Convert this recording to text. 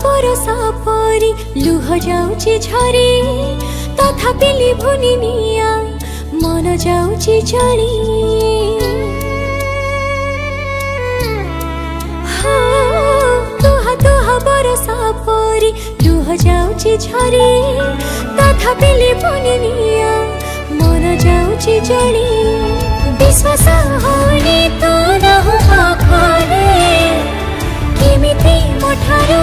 बरसा परी लुह जाउची झरी तथापि लिभुनी निया मन जाउची जली बरसा परी लुह जाउची झरी तथापि लिभुनी निया मन जाउची जली विश्वास होनी तो रहु पाखरे केमिति मोठारो